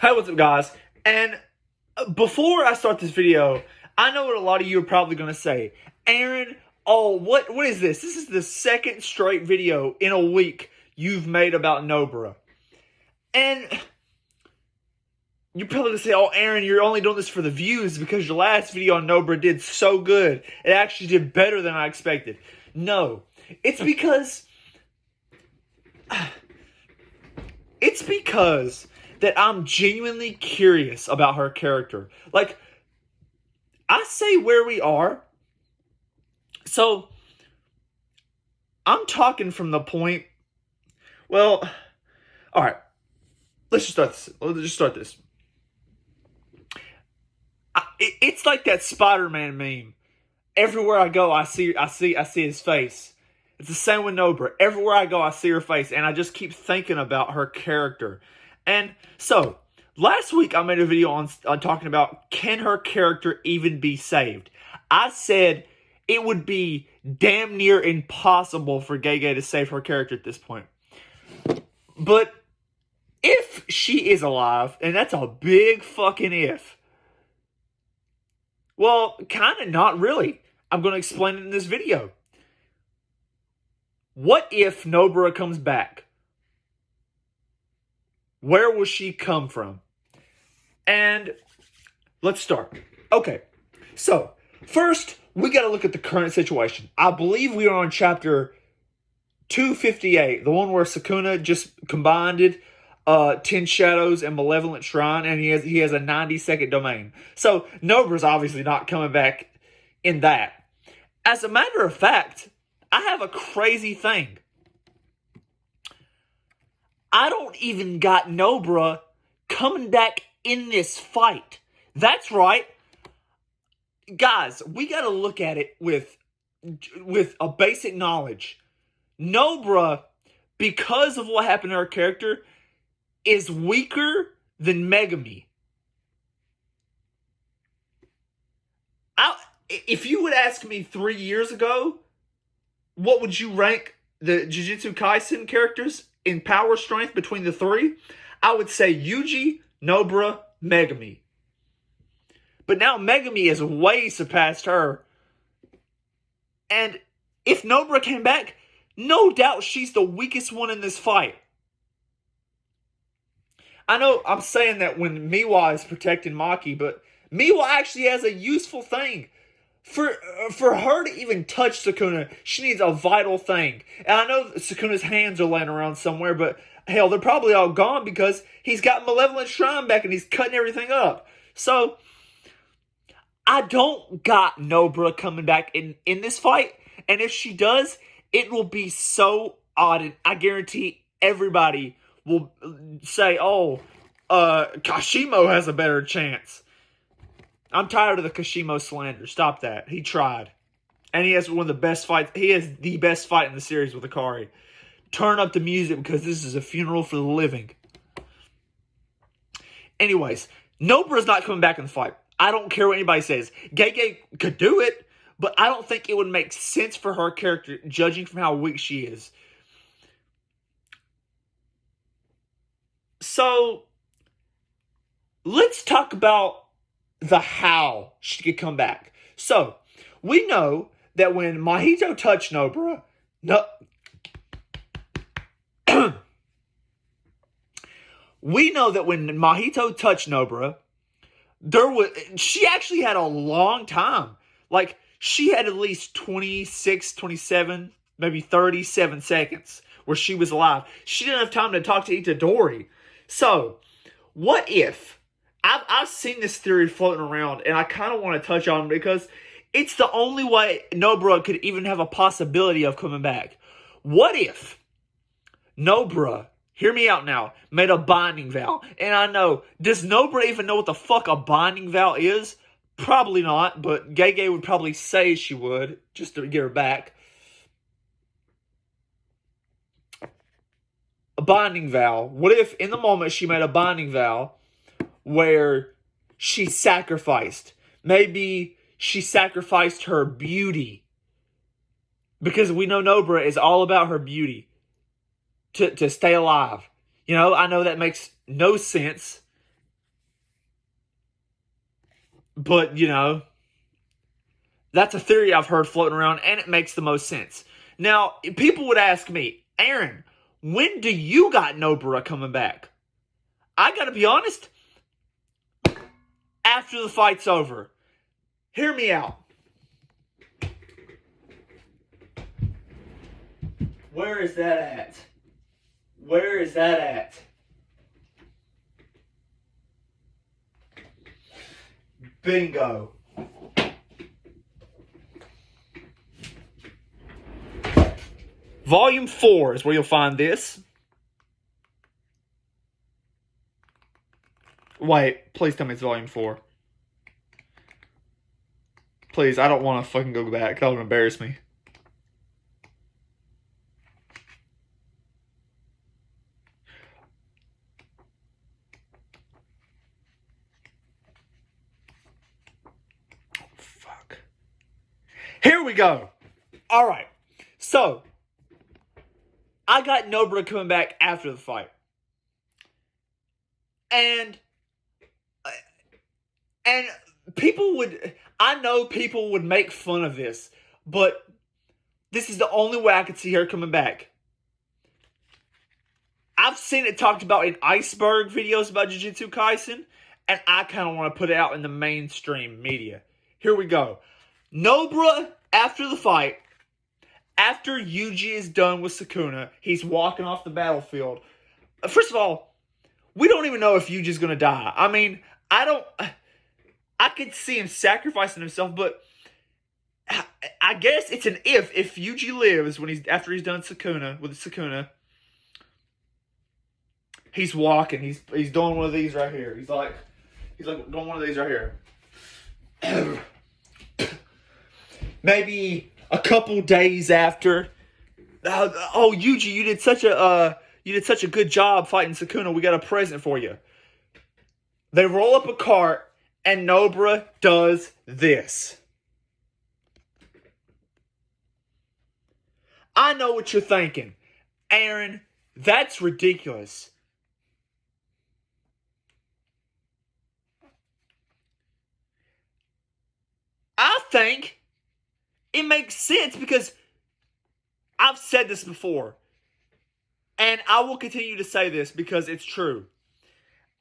Hey, what's up, guys? And before I start this video, I know what a lot of you are probably going to say. Aaron, oh, what is this? This is the second straight video in a week you've made about nobara. And you're probably going to say, oh, Aaron, you're only doing this for the views because your last video on nobara did so good. It actually did better than I expected. No, it's because... It's because that I'm genuinely curious about her character. Like, I say where we are. So, I'm talking from the point. Well, all right. Let's just start this. It's like that Spider-Man meme. Everywhere I go, I see his face. It's the same with nobara. Everywhere I go, I see her face, and I just keep thinking about her character. And so, last week I made a video on talking about, can her character even be saved? I said it would be damn near impossible for Gege to save her character at this point. But if she is alive, and that's a big fucking if, well, kind of not really. I'm going to explain it in this video. What if nobara comes back? Where will she come from? And let's start. Okay, so first, we got to look at the current situation. I believe we are on chapter 258, the one where Sukuna just combined it, 10 Shadows and Malevolent Shrine, and he has a 90-second domain. So nobara's obviously not coming back in that. As a matter of fact, I have a crazy thing. I don't even got nobara coming back in this fight. That's right. Guys, we got to look at it with a basic knowledge. Nobara, because of what happened to her character, is weaker than Megumi. If you would ask me 3 years ago, what would you rank the Jujutsu Kaisen characters in power strength between the three? I would say Yuji, nobara, Megumi. But now Megumi has way surpassed her. And if nobara came back, no doubt she's the weakest one in this fight. I know I'm saying that when Miwa is protecting Maki, but Miwa actually has a useful thing. For her to even touch Sukuna, she needs a vital thing. And I know Sukuna's hands are laying around somewhere, but hell, they're probably all gone because he's got Malevolent Shrine back and he's cutting everything up. So, I don't got nobara coming back in this fight. And if she does, it will be so odd. And I guarantee everybody will say, oh, Kashimo has a better chance. I'm tired of the Kashimo slander. Stop that. He tried. And he has one of the best fights. He has the best fight in the series with Akari. Turn up the music because this is a funeral for the living. Anyways, nobara's not coming back in the fight. I don't care what anybody says. Gege could do it, but I don't think it would make sense for her character, judging from how weak she is. So, let's talk about the how she could come back. So, we know that when Mahito touched nobara, we know that when Mahito touched nobara, she actually had a long time. Like, she had at least 26, 27, maybe 37 seconds where she was alive. She didn't have time to talk to Itadori. So, what if... I've seen this theory floating around, and I kind of want to touch on it because it's the only way nobara could even have a possibility of coming back. What if nobara, hear me out now, made a binding vow? And I know, does nobara even know what the fuck a binding vow is? Probably not, but Gege would probably say she would, just to get her back. A binding vow. What if in the moment she made a binding vow where she sacrificed? Maybe she sacrificed her beauty. Because we know nobara is all about her beauty. To stay alive. You know, I know that makes no sense. But, that's a theory I've heard floating around, and it makes the most sense. Now, people would ask me, Aaron, when do you got Nobara coming back? I gotta be honest, after the fight's over. Hear me out. Where is that at? Where is that at? Bingo. Volume 4 is where you'll find this. Wait, please tell me it's volume 4. Please, I don't want to fucking go back. That would embarrass me. Oh, fuck. Here we go. All right. So, I got Nobara coming back after the fight. And I know people would make fun of this, but this is the only way I could see her coming back. I've seen it talked about in iceberg videos about Jujutsu Kaisen, and I kind of want to put it out in the mainstream media. Here we go. Nobara, after the fight, after Yuji is done with Sukuna, he's walking off the battlefield. First of all, we don't even know if Yuji's going to die. I mean, I could see him sacrificing himself, but I guess it's an if. If Yuji lives after he's done with Sukuna, he's walking. He's doing one of these right here. He's like doing one of these right here. Maybe a couple days after. Oh, Yuji, you did such a good job fighting Sukuna. We got a present for you. They roll up a cart, and Nobara does this. I know what you're thinking. Aaron, that's ridiculous. I think it makes sense because I've said this before. And I will continue to say this because it's true.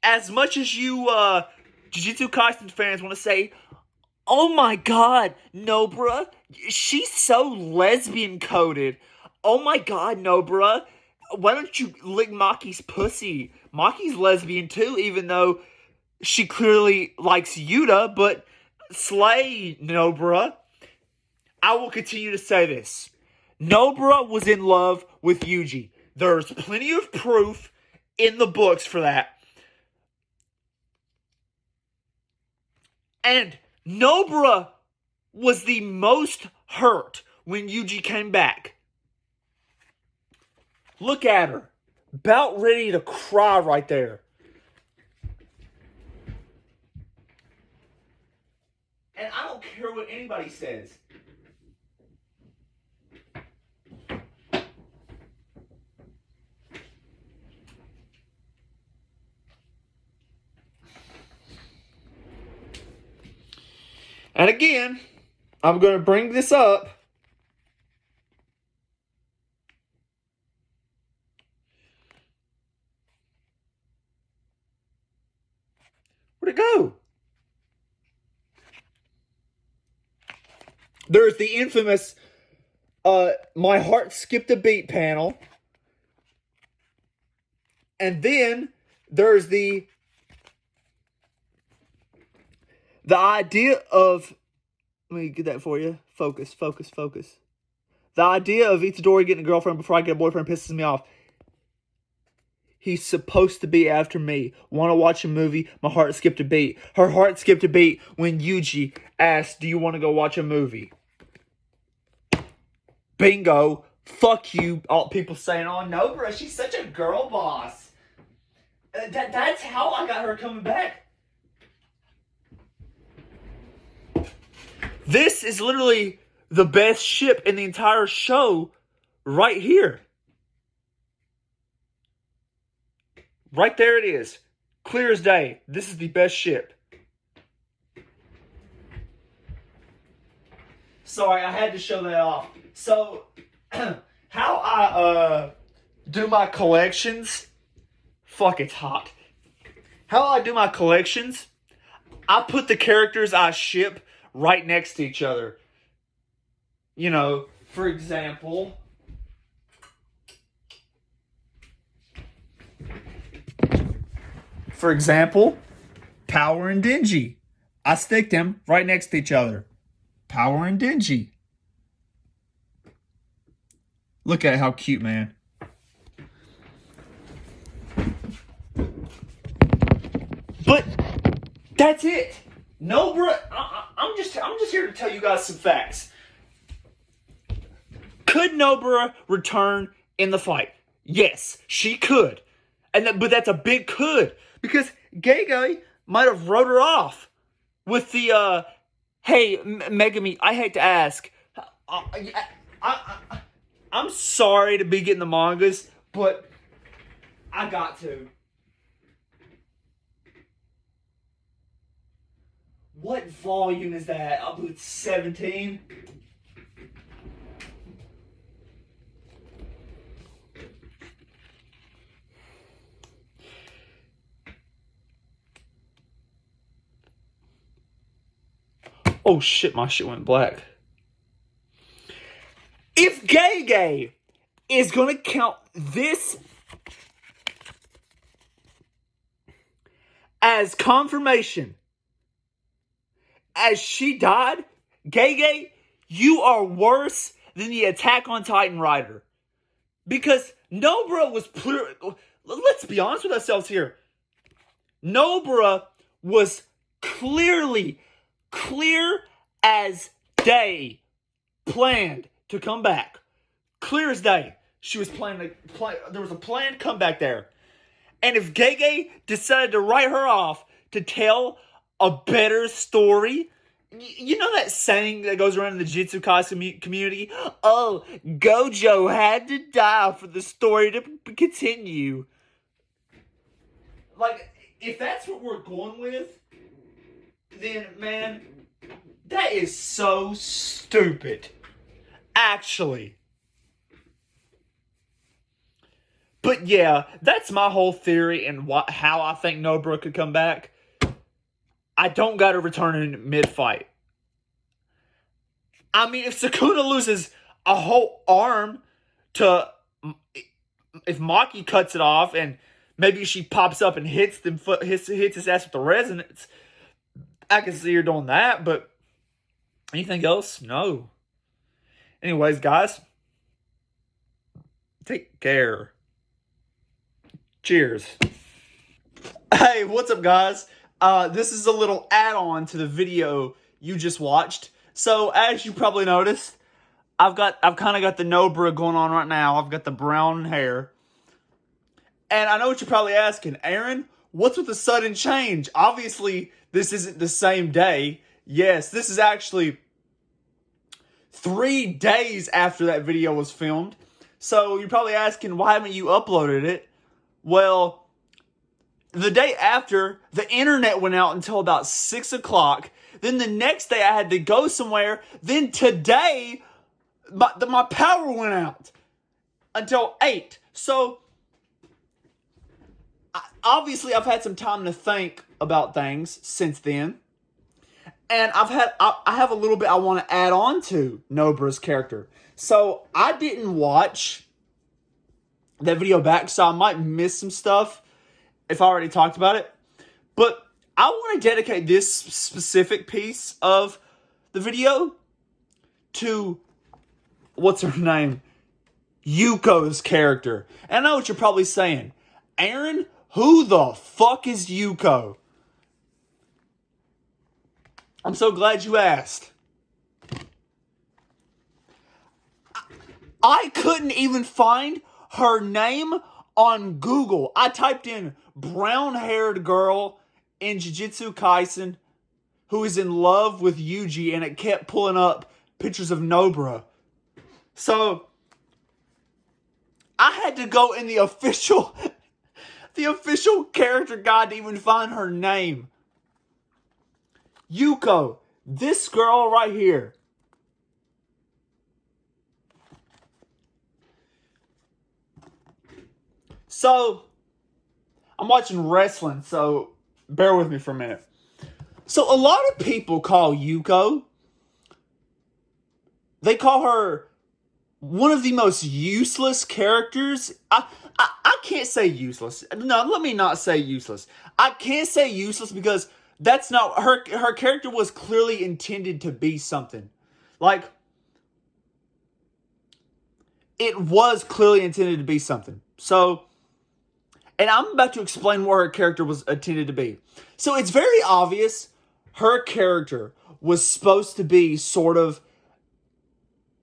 As much as you Jujutsu Kaisen fans want to say, oh my god, Nobara, she's so lesbian coded. Oh my god, Nobara, why don't you lick Maki's pussy? Maki's lesbian too, even though she clearly likes Yuta, but slay, Nobara. I will continue to say this. Nobara was in love with Yuji. There's plenty of proof in the books for that. And Nobara was the most hurt when Yuji came back. Look at her. About ready to cry right there. And I don't care what anybody says. And again, I'm going to bring this up. Where'd it go? There's the infamous My Heart Skipped a Beat panel. And then there's the idea of, let me get that for you. Focus. The idea of Itadori getting a girlfriend before I get a boyfriend pisses me off. He's supposed to be after me. Want to watch a movie? My heart skipped a beat. Her heart skipped a beat when Yuji asked, do you want to go watch a movie? Bingo. Fuck you. All people saying, oh, Nobara, she's such a girl boss. That's how I got her coming back. This is literally the best ship in the entire show right here. Right there it is. Clear as day. This is the best ship. Sorry, I had to show that off. So, how I do my collections. Fuck, it's hot. How I do my collections, I put the characters I ship right next to each other. You know, for example, Power and Dingy. I stick them right next to each other. Power and Dingy. Look at how cute, man. But that's it. Nobara, I'm just here to tell you guys some facts. Could Nobara return in the fight? Yes, she could. But that's a big could. Because Gege might have wrote her off with the, hey, Megami, I hate to ask. I'm sorry to be getting the mangas, but I got to. What volume is that? I believe it's 17. Oh shit, my shit went black. If Gege is gonna count this as confirmation as she died, Gege, you are worse than the Attack on Titan writer. Because Nobara was let's be honest with ourselves here. Nobara was clear as day, planned to come back. Clear as day. She was planning there was a planned comeback there. And if Gege decided to write her off to tell a better story, you know that saying that goes around in the Jujutsu Kaisen community? Oh, Gojo had to die for the story to continue. Like, if that's what we're going with, then, man, that is so stupid. Actually. But yeah, that's my whole theory and how I think Nobara could come back. I don't got to return in mid-fight. I mean, if Sukuna loses a whole arm to... If Maki cuts it off and maybe she pops up and hits his ass with the resonance, I can see her doing that, but anything else? No. Anyways, guys, take care. Cheers. Hey, what's up, guys? This is a little add-on to the video you just watched. So, as you probably noticed, I've kind of got the Nobara going on right now. I've got the brown hair. And I know what you're probably asking, Aaron, what's with the sudden change? Obviously, this isn't the same day. Yes, this is actually 3 days after that video was filmed. So, you're probably asking, why haven't you uploaded it? Well, the day after, the internet went out until about 6 o'clock. Then the next day, I had to go somewhere. Then today, my power went out until 8. So, obviously, I've had some time to think about things since then. And I have a little bit I want to add on to Nobara's character. So, I didn't watch that video back, so I might miss some stuff if I already talked about it. But I want to dedicate this specific piece of the video to, what's her name? Yuko's character. And I know what you're probably saying. Aaron, who the fuck is Yuko? I'm so glad you asked. I couldn't even find her name on Google. I typed in brown-haired girl in Jujutsu Kaisen who is in love with Yuji, and it kept pulling up pictures of Nobara. So, I had to go in the official character guide to even find her name. Yuko, this girl right here. So, I'm watching wrestling, so bear with me for a minute. So, a lot of people call Yuko, they call her one of the most useless characters. I can't say useless. No, let me not say useless. I can't say useless because that's not her. Her character was clearly intended to be something. Like, it was clearly intended to be something. So, and I'm about to explain what her character was intended to be. So it's very obvious her character was supposed to be sort of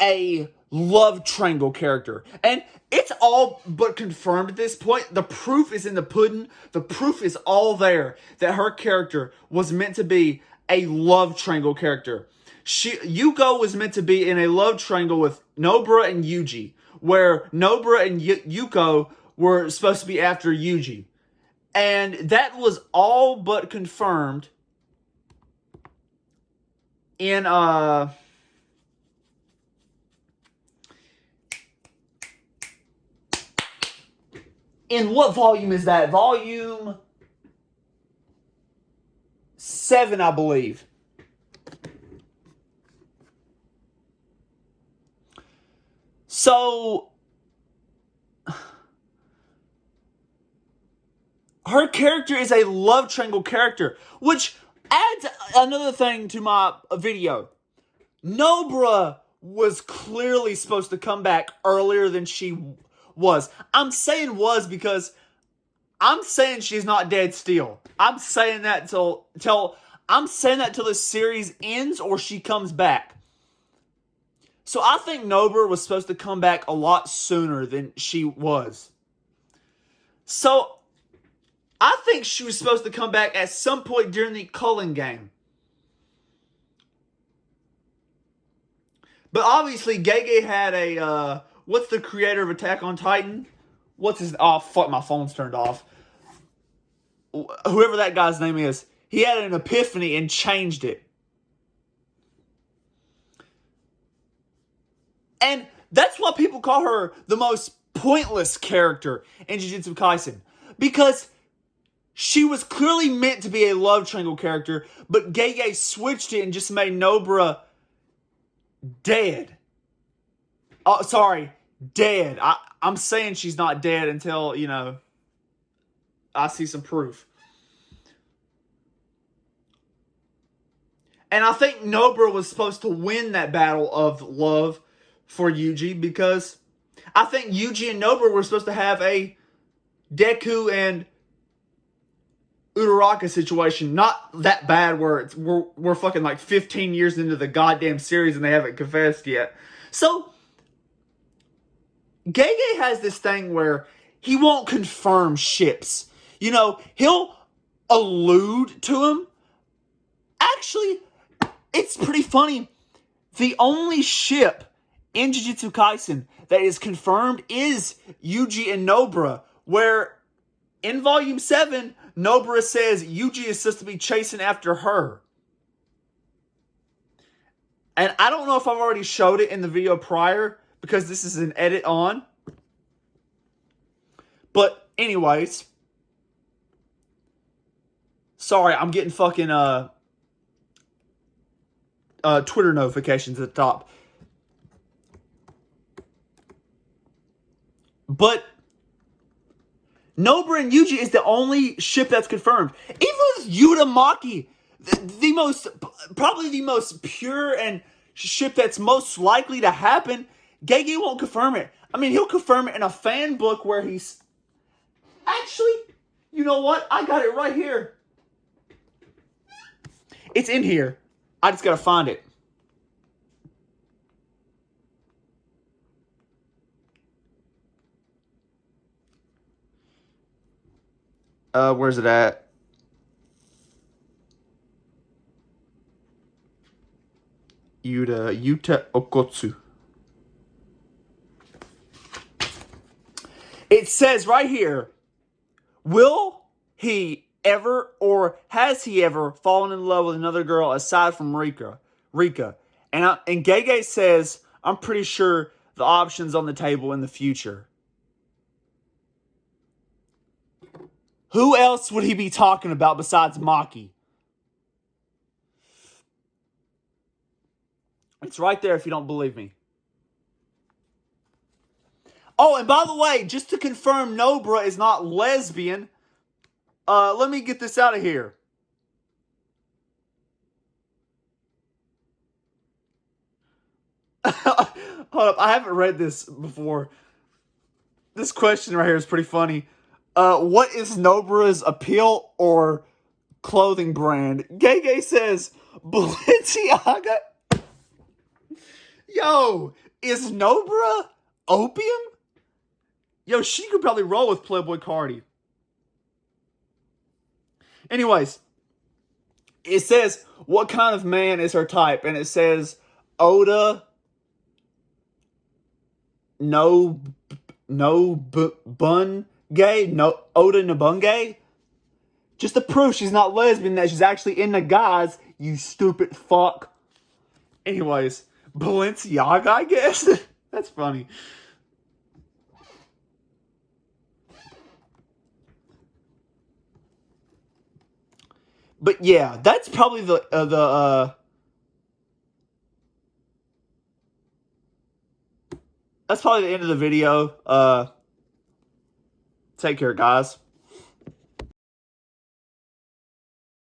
a love triangle character. And it's all but confirmed at this point. The proof is in the pudding. The proof is all there that her character was meant to be a love triangle character. Yuko was meant to be in a love triangle with Nobara and Yuji, where Nobara and Yuko were supposed to be after Yuji. And that was all but confirmed in what volume is that? Volume 7, I believe. So, her character is a love triangle character, which adds another thing to my video. Nobara was clearly supposed to come back earlier than she was. I'm saying was because I'm saying she's not dead still. I'm saying that till the series ends or she comes back. So I think Nobara was supposed to come back a lot sooner than she was. So I think she was supposed to come back at some point during the Cullen game. But obviously, Gege had a, what's the creator of Attack on Titan? What's his, oh fuck, my phone's turned off. Whoever that guy's name is, he had an epiphany and changed it. And that's why people call her the most pointless character in Jujutsu Kaisen. Because she was clearly meant to be a love triangle character, but Gege switched it and just made Nobara dead. Oh, sorry, dead. I'm saying she's not dead until, I see some proof. And I think Nobara was supposed to win that battle of love for Yuji because I think Yuji and Nobara were supposed to have a Deku and Uraraka situation. Not that bad where we're fucking like 15 years into the goddamn series and they haven't confessed yet. So, Gege has this thing where he won't confirm ships. He'll allude to them. Actually, it's pretty funny. The only ship in Jujutsu Kaisen that is confirmed is Yuji and Nobara, where in Volume 7, Nobara says Yuji is supposed to be chasing after her. And I don't know if I've already showed it in the video prior, because this is an edit on. But anyways, sorry, I'm getting fucking Twitter notifications at the top. But Nobara and Yuji is the only ship that's confirmed. Even with Udamaki, probably the most pure and ship that's most likely to happen, Gege won't confirm it. I mean, he'll confirm it in a fan book where he's... Actually, you know what? I got it right here. It's in here. I just gotta find it. Where's it at? Yuta Okotsu. It says right here, will he ever or has he ever fallen in love with another girl aside from Rika? And Gege says, I'm pretty sure the option's on the table in the future. Who else would he be talking about besides Maki? It's right there if you don't believe me. Oh, and by the way, just to confirm, Nobara is not lesbian. Let me get this out of here. Hold up, I haven't read this before. This question right here is pretty funny. What is Nobara's appeal or clothing brand? Gay says Balenciaga. Yo, is Nobara opium? Yo, she could probably roll with Playboy Cardi. Anyways, it says, what kind of man is her type? And it says, Oda, bun gay, no Oda Nabunge. Just to prove she's not lesbian, that she's actually into guys, you stupid fuck. Anyways, Balenciaga, I guess? That's funny. But yeah, that's probably that's probably the end of the video. Take care, guys.